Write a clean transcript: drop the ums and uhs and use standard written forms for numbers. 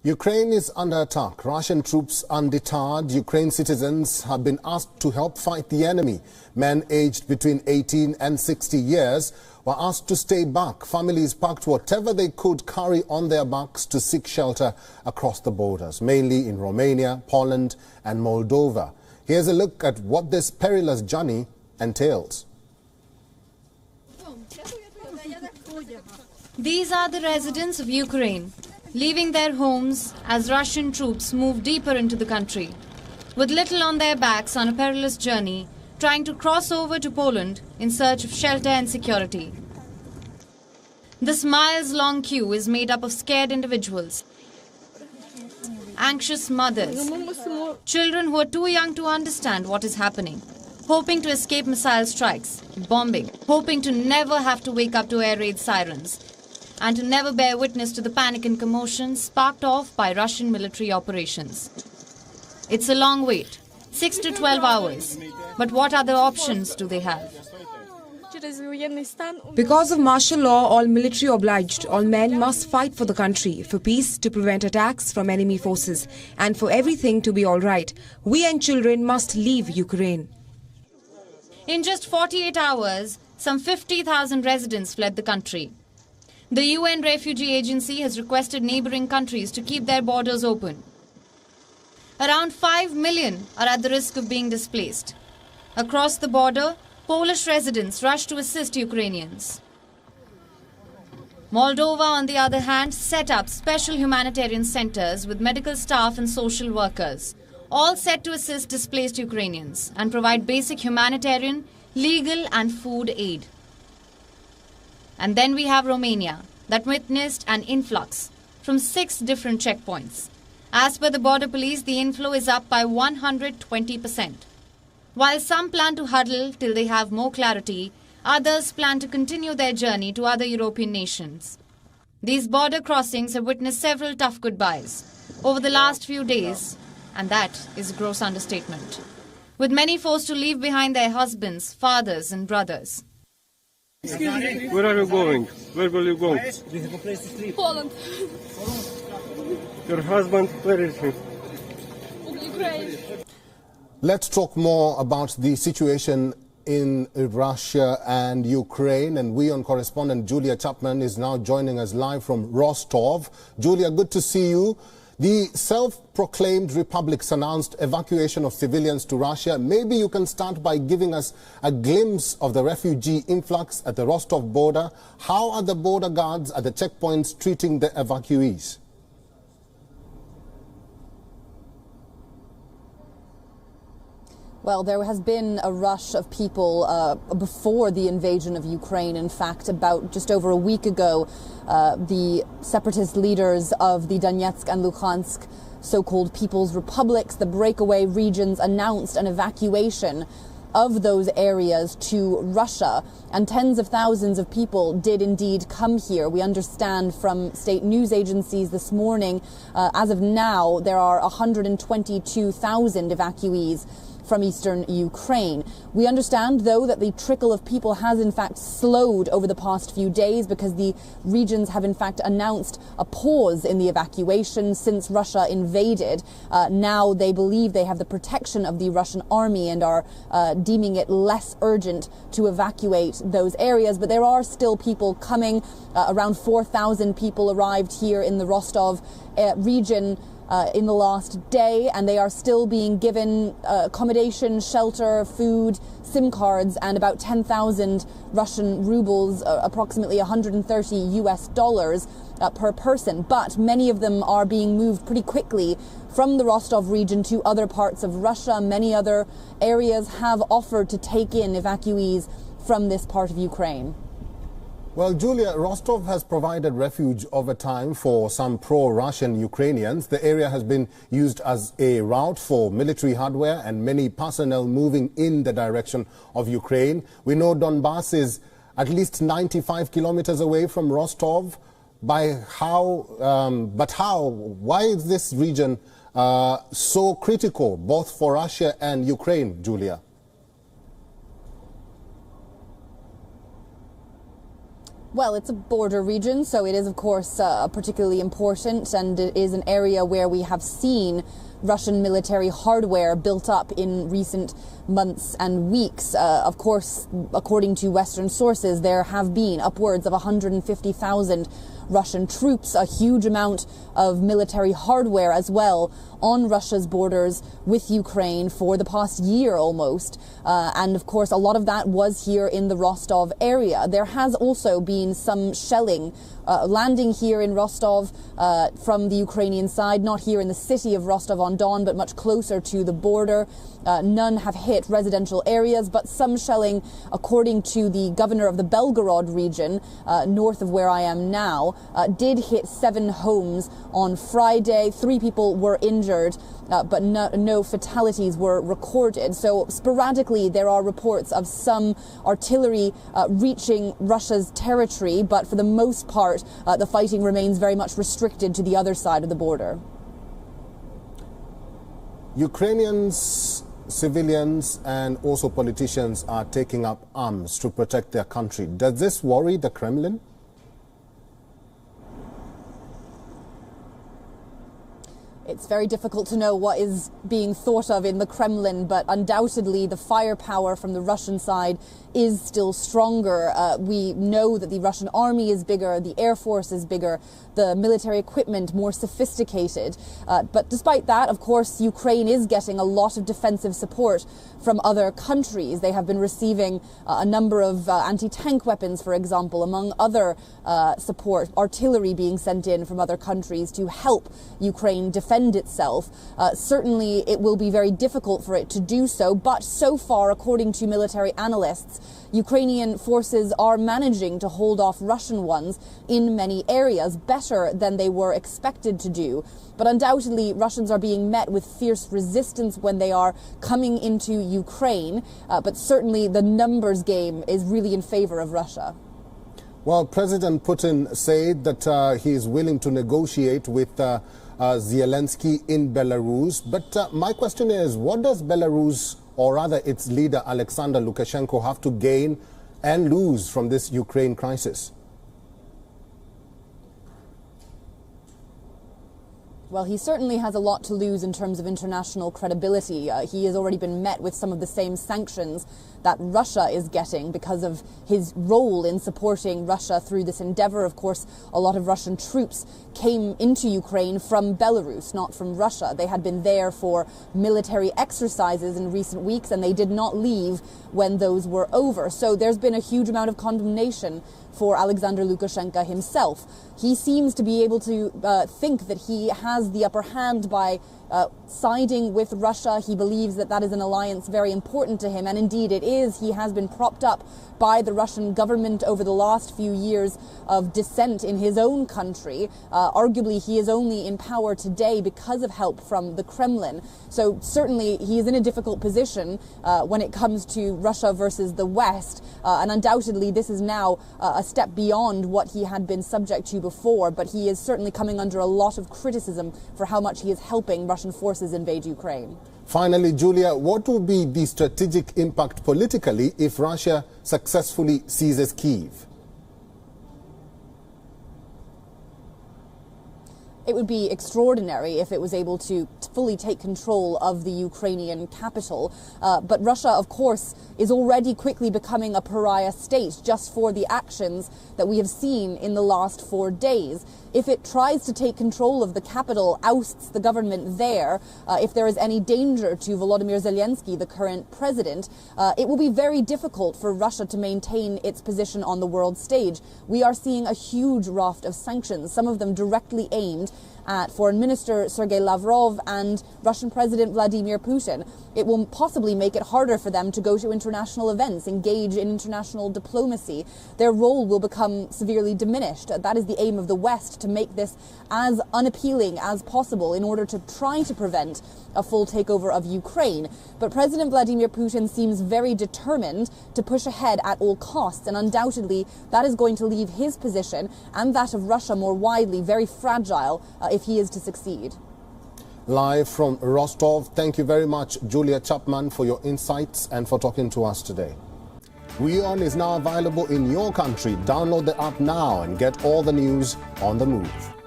Ukraine is under attack. Russian troops undeterred. Ukraine citizens have been asked to help fight the enemy. Men aged between 18 and 60 years were asked to stay back. Families packed whatever they could carry on their backs to seek shelter across the borders, mainly in Romania, Poland and Moldova. Here's a look at what this perilous journey entails. These are the residents of Ukraine, leaving their homes as Russian troops move deeper into the country, with little on their backs on a perilous journey, trying to cross over to Poland in search of shelter and security. This miles-long queue is made up of scared individuals, anxious mothers, children who are too young to understand what is happening, hoping to escape missile strikes, bombing, hoping to never have to wake up to air raid sirens, and to never bear witness to the panic and commotion sparked off by Russian military operations. It's a long wait, 6 to 12 hours. But what other options do they have? Because of martial law, all military obliged, all men must fight for the country, for peace, to prevent attacks from enemy forces, and for everything to be all right. We and children must leave Ukraine. In just 48 hours, some 50,000 residents fled the country. The UN Refugee Agency has requested neighboring countries to keep their borders open. Around 5 million are at the risk of being displaced. Across the border, Polish residents rush to assist Ukrainians. Moldova, on the other hand, set up special humanitarian centers with medical staff and social workers, all set to assist displaced Ukrainians and provide basic humanitarian, legal and food aid. And then we have Romania, that witnessed an influx from 6 different checkpoints. As per the border police, the inflow is up by 120%. While some plan to huddle till they have more clarity, others plan to continue their journey to other European nations. These border crossings have witnessed several tough goodbyes over the last few days, and that is a gross understatement, with many forced to leave behind their husbands, fathers and brothers. Where are you going? Where will you go? Poland. Your husband, where is he? Ukraine. Let's talk more about the situation in Russia and Ukraine. And WION correspondent Julia Chapman is now joining us live from Rostov. Julia, good to see you. The self-proclaimed republics announced evacuation of civilians to Russia. Maybe you can start by giving us a glimpse of the refugee influx at the Rostov border. How are the border guards at the checkpoints treating the evacuees? Well, there has been a rush of people before the invasion of Ukraine. In fact, about just over a week ago, the separatist leaders of the Donetsk and Luhansk so-called People's Republics, the breakaway regions, announced an evacuation of those areas to Russia, and tens of thousands of people did indeed come here. We understand from state news agencies this morning, as of now, there are 122,000 evacuees from eastern Ukraine. We understand, though, that the trickle of people has in fact slowed over the past few days because the regions have in fact announced a pause in the evacuation since Russia invaded. Now they believe they have the protection of the Russian army and are deeming it less urgent to evacuate those areas. But there are still people coming. Around 4,000 people arrived here in the Rostov region in the last day, and they are still being given accommodation, shelter, food, SIM cards, and about 10,000 Russian rubles, approximately $130 per person. But many of them are being moved pretty quickly from the Rostov region to other parts of Russia. Many other areas have offered to take in evacuees from this part of Ukraine. Well, Julia, Rostov has provided refuge over time for some pro-Russian Ukrainians. The area has been used as a route for military hardware and many personnel moving in the direction of Ukraine. We know Donbass is at least 95 kilometers away from Rostov. Why is this region so critical, both for Russia and Ukraine, Julia? Well, it's a border region, so it is, of course, particularly important, and it is an area where we have seen Russian military hardware built up in recent months and weeks. Of course, according to Western sources, there have been upwards of 150,000 Russian troops, a huge amount of military hardware as well on Russia's borders with Ukraine for the past year almost. And of course, a lot of that was here in the Rostov area. There has also been some shelling landing here in Rostov from the Ukrainian side, not here in the city of Rostov-on-Don, but much closer to the border. None have hit residential areas, but some shelling, according to the governor of the Belgorod region, north of where I am now, did hit 7 homes on Friday. 3 people were injured, but no fatalities were recorded. So sporadically there are reports of some artillery reaching Russia's territory, but for the most part the fighting remains very much restricted to the other side of the border. Ukrainians, civilians and also politicians are taking up arms to protect their country. Does this worry the Kremlin? It's very difficult to know what is being thought of in the Kremlin, but undoubtedly the firepower from the Russian side is still stronger. We know that the Russian army is bigger, the air force is bigger, the military equipment more sophisticated. But despite that, of course, Ukraine is getting a lot of defensive support from other countries. They have been receiving a number of anti-tank weapons, for example, among other support, artillery being sent in from other countries to help Ukraine defend itself. Certainly it will be very difficult for it to do so, but so far, according to military analysts, Ukrainian forces are managing to hold off Russian ones in many areas better than they were expected to do. But undoubtedly, Russians are being met with fierce resistance when they are coming into Ukraine. But certainly the numbers game is really in favor of Russia. Well, President Putin said that he is willing to negotiate with Zelinsky in Belarus. But my question is, what does Belarus, or rather its leader Alexander Lukashenko, have to gain and lose from this Ukraine crisis? Well, he certainly has a lot to lose in terms of international credibility. He has already been met with some of the same sanctions that Russia is getting because of his role in supporting Russia through this endeavor. Of course, a lot of Russian troops came into Ukraine from Belarus, not from Russia. They had been there for military exercises in recent weeks, and they did not leave when those were over. So there's been a huge amount of condemnation for Alexander Lukashenko himself. He seems to be able to think that he has the upper hand by siding with Russia. He believes that that is an alliance very important to him, and indeed it is. He has been propped up by the Russian government over the last few years of dissent in his own country. Arguably, he is only in power today because of help from the Kremlin. So certainly he is in a difficult position when it comes to Russia versus the West, and undoubtedly this is now a step beyond what he had been subject to before, but he is certainly coming under a lot of criticism for how much he is helping Russian forces invade Ukraine. Finally, Julia, what will be the strategic impact politically if Russia successfully seizes Kyiv? It would be extraordinary if it was able to fully take control of the Ukrainian capital. But Russia, of course, is already quickly becoming a pariah state just for the actions that we have seen in the last 4 days. If it tries to take control of the capital, ousts the government there, if there is any danger to Volodymyr Zelensky, the current president, it will be very difficult for Russia to maintain its position on the world stage. We are seeing a huge raft of sanctions, some of them directly aimed at Foreign Minister Sergei Lavrov and Russian President Vladimir Putin. It will possibly make it harder for them to go to international events, engage in international diplomacy. Their role will become severely diminished. That is the aim of the West, to make this as unappealing as possible in order to try to prevent a full takeover of Ukraine. But President Vladimir Putin seems very determined to push ahead at all costs, and undoubtedly that is going to leave his position and that of Russia more widely very fragile if he is to succeed. Live from Rostov, thank you very much, Julia Chapman, for your insights and for talking to us today. WION is now available in your country. Download the app now and get all the news on the move.